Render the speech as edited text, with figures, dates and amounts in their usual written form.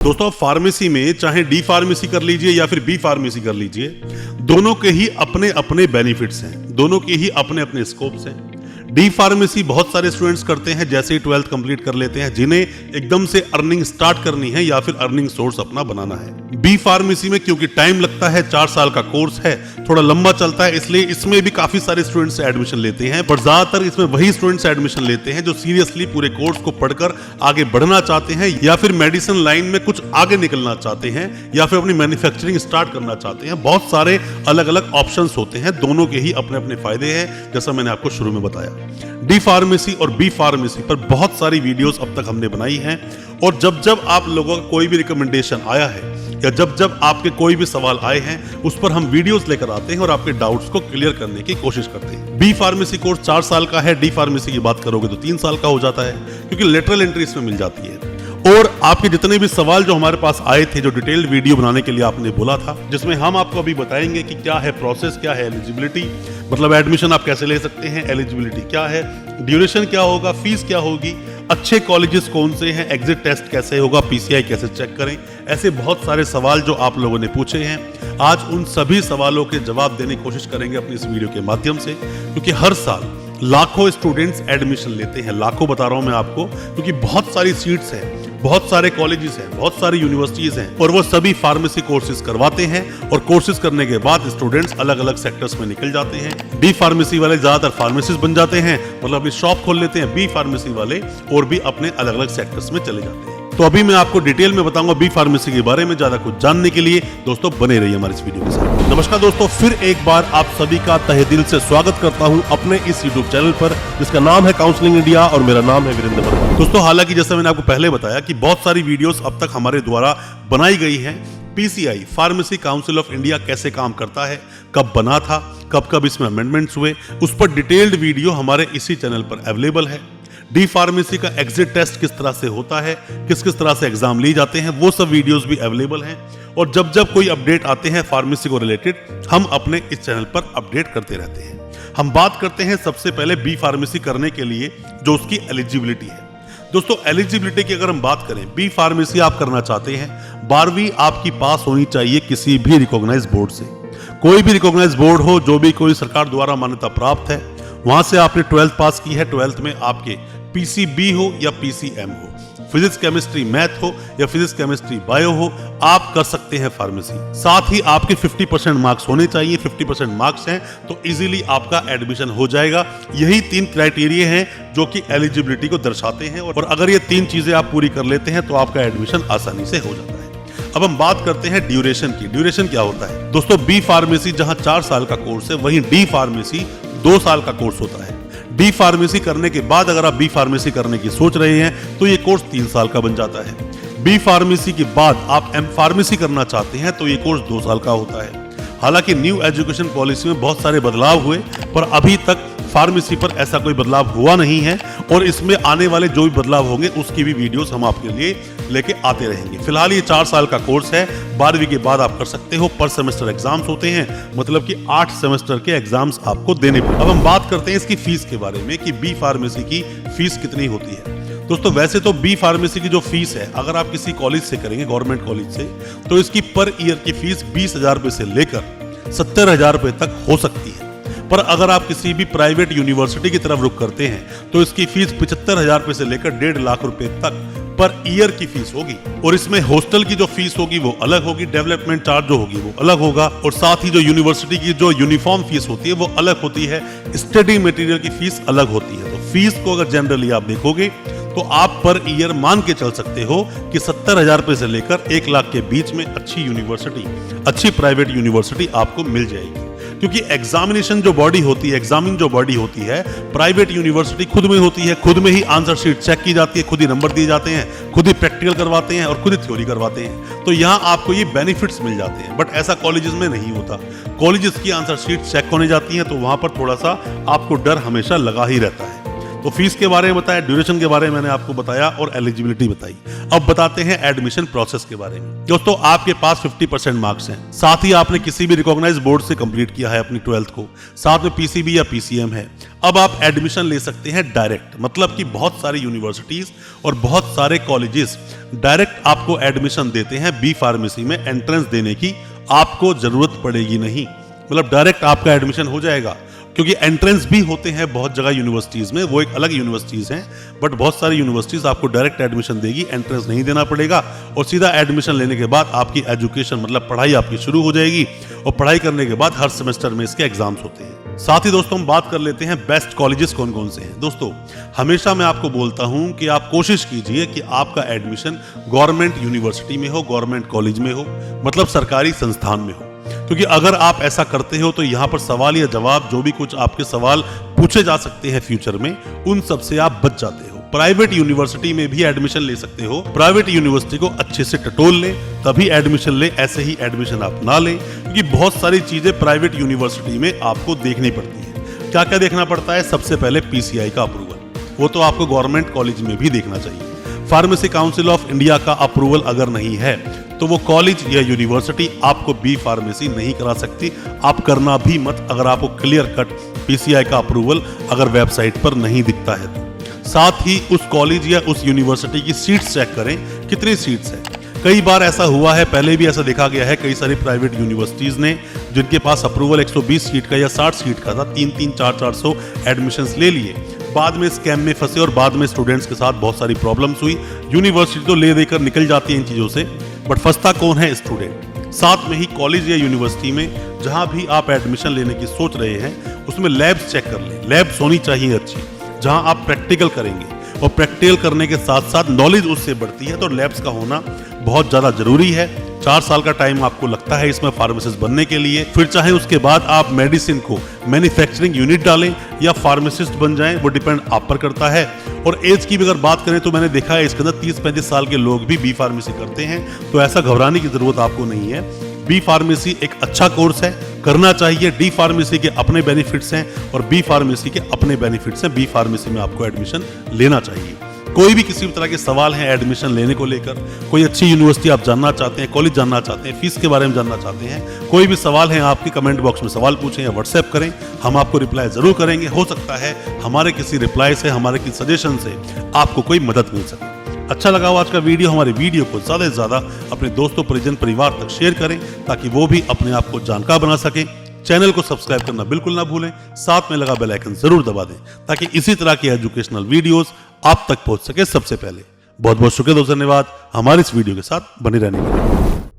दोस्तों फार्मेसी में चाहे डी फार्मेसी कर लीजिए या फिर बी फार्मेसी कर लीजिए, दोनों के ही अपने अपने बेनिफिट्स हैं, दोनों के ही अपने अपने स्कोप्स हैं। डी फार्मेसी बहुत सारे स्टूडेंट्स करते हैं जैसे ही 12th कंप्लीट कर लेते हैं, जिन्हें एकदम से अर्निंग स्टार्ट करनी है या फिर अर्निंग सोर्स अपना बनाना है। बी फार्मेसी में क्योंकि टाइम लगता है, 4 साल का कोर्स है, थोड़ा लंबा चलता है, इसलिए इसमें भी काफी सारे स्टूडेंट्स एडमिशन लेते हैं। पर ज्यादातर इसमें वही स्टूडेंट्स एडमिशन लेते हैं जो सीरियसली पूरे कोर्स को पढ़कर आगे बढ़ना चाहते हैं या फिर मेडिसिन लाइन में कुछ आगे निकलना चाहते हैं या फिर अपनी मैन्युफैक्चरिंग स्टार्ट करना चाहते हैं। बहुत सारे अलग अलग ऑप्शंस होते हैं, दोनों के ही अपने अपने फायदे हैं, जैसा मैंने आपको शुरू में बताया। डी फार्मेसी और बी फार्मेसी पर बहुत सारी वीडियोस अब तक हमने बनाई हैं, और जब जब आप लोगों का कोई भी रिकमेंडेशन आया है या जब जब आपके कोई भी सवाल आए हैं, उस पर हम वीडियोस लेकर आते हैं और आपके डाउट्स को क्लियर करने की कोशिश करते हैं। बी फार्मेसी कोर्स 4 साल का है, डी फार्मेसी की बात करोगे तो 3 साल का हो जाता है, क्योंकि लेटरल एंट्री इसमें मिल जाती है। और आपके जितने भी सवाल जो हमारे पास आए थे, जो डिटेल्ड वीडियो बनाने के लिए आपने बोला था, जिसमें हम आपको अभी बताएंगे कि क्या है प्रोसेस, क्या है एलिजिबिलिटी, मतलब एडमिशन आप कैसे ले सकते हैं, एलिजिबिलिटी क्या है, ड्यूरेशन क्या होगा, फीस क्या होगी, अच्छे कॉलेजेस कौन से हैं, एग्जिट टेस्ट कैसे होगा, पीसीआई कैसे चेक करें, ऐसे बहुत सारे सवाल जो आप लोगों ने पूछे हैं, आज उन सभी सवालों के जवाब देने की कोशिश करेंगे अपनी इस वीडियो के माध्यम से। क्योंकि हर साल लाखों स्टूडेंट्स एडमिशन लेते हैं, लाखों बता रहा हूं मैं आपको, क्योंकि बहुत सारी सीट्स हैं, बहुत सारे कॉलेजेस हैं, बहुत सारी यूनिवर्सिटीज हैं, और वो सभी फार्मेसी कोर्सेज करवाते हैं, और कोर्सेज करने के बाद स्टूडेंट्स अलग अलग सेक्टर्स में निकल जाते हैं। डी फार्मेसी वाले ज्यादातर फार्मेसिस्ट बन जाते हैं, मतलब अपनी शॉप खोल लेते हैं। बी फार्मेसी वाले और भी अपने अलग अलग सेक्टर्स में चले जाते हैं। तो अभी मैं आपको डिटेल में बताऊंगा बी फार्मेसी के बारे में। ज्यादा कुछ जानने के लिए दोस्तों बने रहिए हमारे इस वीडियो के साथ। नमस्कार दोस्तों, फिर एक बार आप सभी का तहे दिल से स्वागत करता हूं अपने इस यूट्यूब चैनल पर, जिसका नाम है काउंसलिंग इंडिया, और मेरा नाम है वीरेंद्र वर्मा। दोस्तों हालांकि जैसा मैंने आपको पहले बताया कि बहुत सारी वीडियोस अब तक हमारे द्वारा बनाई गई हैं। PCI pharmacy council of India कैसे काम करता है, कब बना था, कब कब इसमें अमेंडमेंट्स हुए, उस पर डिटेल्ड वीडियो हमारे इसी चैनल पर अवेलेबल है। डी फार्मेसी का एग्जिट टेस्ट किस तरह से होता है, किस किस तरह से एग्जाम लिए जाते हैं, वो सब वीडियोस भी अवेलेबल हैं। और जब जब कोई अपडेट आते हैं फार्मेसी को रिलेटेड, हम अपने इस चैनल पर अपडेट करते रहते हैं। हम बात करते हैं सबसे पहले बी फार्मेसी करने के लिए जो उसकी एलिजिबिलिटी है। दोस्तों एलिजिबिलिटी की अगर हम बात करें, बी फार्मेसी आप करना चाहते हैं, 12वीं आपकी पास होनी चाहिए किसी भी रिकॉग्नाइज बोर्ड से। कोई भी रिकॉग्नाइज बोर्ड हो, जो भी कोई सरकार द्वारा मान्यता प्राप्त है, वहां से आपने 12th पास की है। 12th में आपके पीसीबी हो या पीसीएम हो, फिजिक्स केमिस्ट्री मैथ हो या फिजिक्स केमिस्ट्री बायो हो, आप कर सकते हैं फार्मेसी। साथ ही आपके 50% मार्क्स होने चाहिए। 50% मार्क्स हैं तो इजीली आपका एडमिशन हो जाएगा। यही 3 क्राइटेरिया हैं जो कि एलिजिबिलिटी को दर्शाते हैं, और अगर ये 3 चीजें आप पूरी कर लेते हैं तो आपका एडमिशन आसानी से हो जाता है। अब हम बात करते हैं ड्यूरेशन की। ड्यूरेशन क्या होता है दोस्तों? बी फार्मेसी जहां 4 साल का कोर्स है, वहीं डी फार्मेसी 2 साल का कोर्स होता है। डी फार्मेसी करने के बाद अगर आप बी फार्मेसी करने की सोच रहे हैं तो ये कोर्स 3 साल का बन जाता है। बी फार्मेसी के बाद आप एम फार्मेसी करना चाहते हैं तो ये कोर्स 2 साल का होता है। हालांकि न्यू एजुकेशन पॉलिसी में बहुत सारे बदलाव हुए, पर अभी तक फार्मेसी पर ऐसा कोई बदलाव हुआ नहीं है, और इसमें आने वाले जो भी बदलाव होंगे उसकी भी वीडियोस हम आपके लिए लेके आते रहेंगे। फिलहाल ये 4 साल का कोर्स है, 12वीं के बाद आप कर सकते हो। पर सेमेस्टर एग्जाम्स होते हैं, मतलब कि 8 सेमेस्टर के एग्जाम्स आपको देने पड़े। अब हम बात करते हैं इसकी फीस के बारे में कि बी फार्मेसी की फीस कितनी होती है। दोस्तों वैसे तो बी फार्मेसी की जो फीस है, अगर आप किसी कॉलेज से करेंगे, गवर्नमेंट कॉलेज से, तो इसकी पर ईयर की फीस 20,000 रुपए से लेकर 70,000 रुपए तक हो सकती है। पर अगर आप किसी भी प्राइवेट यूनिवर्सिटी की तरफ रुख करते हैं तो इसकी फीस 75,000 रुपए से लेकर 1.5 लाख रुपए तक पर ईयर की फीस होगी। और इसमें हॉस्टल की जो फीस होगी वो अलग होगी, डेवलपमेंट चार्ज जो होगी वो अलग होगा, और साथ ही जो यूनिवर्सिटी की जो यूनिफॉर्म फीस होती है वो अलग होती है, स्टडी मटेरियल की फीस अलग होती है। तो फीस को अगर जनरली आप देखोगे तो आप पर ईयर मान के चल सकते हो कि 70,000 रुपए से लेकर 1 लाख के बीच में अच्छी यूनिवर्सिटी, अच्छी प्राइवेट यूनिवर्सिटी आपको मिल जाएगी। क्योंकि एग्जामिनेशन जो बॉडी होती है, एग्जामिनिंग जो बॉडी होती है, प्राइवेट यूनिवर्सिटी खुद में होती है, खुद में ही आंसर शीट चेक की जाती है, खुद ही नंबर दिए जाते हैं, खुद ही प्रैक्टिकल करवाते हैं और खुद ही थ्योरी करवाते हैं। तो यहाँ आपको ये बेनिफिट्स मिल जाते हैं, बट ऐसा कॉलेजेस में नहीं होता। कॉलेजेस की आंसर शीट चेक होने जाती हैं तो वहां पर थोड़ा सा आपको डर हमेशा लगा ही रहता है। तो फीस के बारे में बताया, ड्यूरेशन के बारे में मैंने आपको बताया और एलिजिबिलिटी बताई। अब बताते हैं एडमिशन प्रोसेस के बारे में। दोस्तों आपके पास 50% मार्क्स हैं, साथ ही आपने किसी भी रिकॉग्नाइज बोर्ड से कंप्लीट किया है अपनी 12th को, साथ में पीसीबी या पीसीएम है। अब आप एडमिशन ले सकते हैं डायरेक्ट, मतलब कि बहुत सारी यूनिवर्सिटीज और बहुत सारे कॉलेजेस डायरेक्ट आपको एडमिशन देते हैं बी फार्मेसी में। एंट्रेंस देने की आपको जरूरत पड़ेगी नहीं, मतलब डायरेक्ट आपका एडमिशन हो जाएगा। क्योंकि एंट्रेंस भी होते हैं बहुत जगह यूनिवर्सिटीज में, वो एक अलग यूनिवर्सिटीज हैं, बट बहुत सारी यूनिवर्सिटीज आपको डायरेक्ट एडमिशन देगी, एंट्रेंस नहीं देना पड़ेगा और सीधा एडमिशन लेने के बाद आपकी एजुकेशन मतलब पढ़ाई आपकी शुरू हो जाएगी। और पढ़ाई करने के बाद हर सेमेस्टर में इसके एग्जाम्स होते हैं। साथ ही दोस्तों हम बात कर लेते हैं बेस्ट कॉलेजेस कौन कौन से हैं। दोस्तों हमेशा मैं आपको बोलता हूं कि आप कोशिश कीजिए कि आपका एडमिशन गवर्नमेंट यूनिवर्सिटी में हो, गवर्नमेंट कॉलेज में हो, मतलब सरकारी संस्थान में हो। क्योंकि अगर आप ऐसा करते हो तो यहाँ पर सवाल या जवाब जो भी कुछ आपके सवाल पूछे जा सकते हैं फ्यूचर में, उन सब से आप बच जाते हो। प्राइवेट यूनिवर्सिटी में भी एडमिशन ले सकते हो, प्राइवेट यूनिवर्सिटी को अच्छे से टटोल ले तभी एडमिशन ले, ऐसे ही एडमिशन आप ना ले। क्योंकि बहुत सारी चीजें प्राइवेट यूनिवर्सिटी में आपको देखनी पड़ती है। क्या क्या देखना पड़ता है? सबसे पहले पीसीआई का अप्रूवल, वो तो आपको गवर्नमेंट कॉलेज में भी देखना चाहिए। फार्मेसी काउंसिल ऑफ इंडिया का अप्रूवल अगर नहीं है तो वो कॉलेज या यूनिवर्सिटी आपको बी फार्मेसी नहीं करा सकती। आप करना भी मत अगर आपको क्लियर कट पीसीआई का अप्रूवल अगर वेबसाइट पर नहीं दिखता है तो। साथ ही उस कॉलेज या उस यूनिवर्सिटी की सीट्स चेक करें, कितनी सीट्स हैं। कई बार ऐसा हुआ है, पहले भी ऐसा देखा गया है, कई सारी प्राइवेट यूनिवर्सिटीज ने जिनके पास अप्रूवल 120 सीट का या 60 सीट का था, 300 400 एडमिशंस ले लिए, बाद में स्कैम में फंसे और बाद में स्टूडेंट्स के साथ बहुत सारी प्रॉब्लम्स हुई। यूनिवर्सिटी तो ले देकर निकल जाती है इन चीजों से, बट फंसता कौन है? स्टूडेंट। साथ में ही कॉलेज या यूनिवर्सिटी में जहां भी आप एडमिशन लेने की सोच रहे हैं उसमें लैब्स चेक कर लें। लैब्स होनी चाहिए अच्छी, जहां आप प्रैक्टिकल करेंगे और प्रैक्टिकल करने के साथ साथ नॉलेज उससे बढ़ती है, तो लैब्स का होना बहुत ज्यादा जरूरी है। 4 साल का टाइम आपको लगता है इसमें फार्मासिस्ट बनने के लिए, फिर चाहे उसके बाद आप मेडिसिन को मैन्युफैक्चरिंग यूनिट डालें या फार्मासिस्ट बन जाएं, वो डिपेंड आप पर करता है। और एज की भी अगर बात करें तो मैंने देखा है इसके अंदर 30-35 साल के लोग भी बी फार्मेसी करते हैं, तो ऐसा घबराने की जरूरत आपको नहीं है। बी फार्मेसी एक अच्छा कोर्स है, करना चाहिए। डी फार्मेसी के अपने बेनिफिट्स हैं और बी फार्मेसी के अपने बेनिफिट्स हैं। बी फार्मेसी में आपको एडमिशन लेना चाहिए। कोई भी किसी भी तरह के सवाल हैं एडमिशन लेने को लेकर, कोई अच्छी यूनिवर्सिटी आप जानना चाहते हैं, कॉलेज जानना चाहते हैं, फीस के बारे में जानना चाहते हैं, कोई भी सवाल है आपके कमेंट बॉक्स में सवाल पूछें या व्हाट्सएप करें, हम आपको रिप्लाई जरूर करेंगे। हो सकता है हमारे किसी रिप्लाई से, हमारे किसी सजेशन से आपको कोई मदद मिल सके। अच्छा लगा हो आज का वीडियो, हमारे वीडियो को ज्यादा से ज्यादा अपने दोस्तों, परिजन, परिवार तक शेयर करें ताकि वो भी अपने आप को जानकार बना सके। चैनल को सब्सक्राइब करना बिल्कुल ना भूलें, साथ में लगा बेल आइकन जरूर दबा दें ताकि इसी तरह की एजुकेशनल वीडियोस आप तक पहुंच सके सबसे पहले। बहुत बहुत शुक्रिया दोस्तों, धन्यवाद हमारे इस वीडियो के साथ बने रहने के लिए।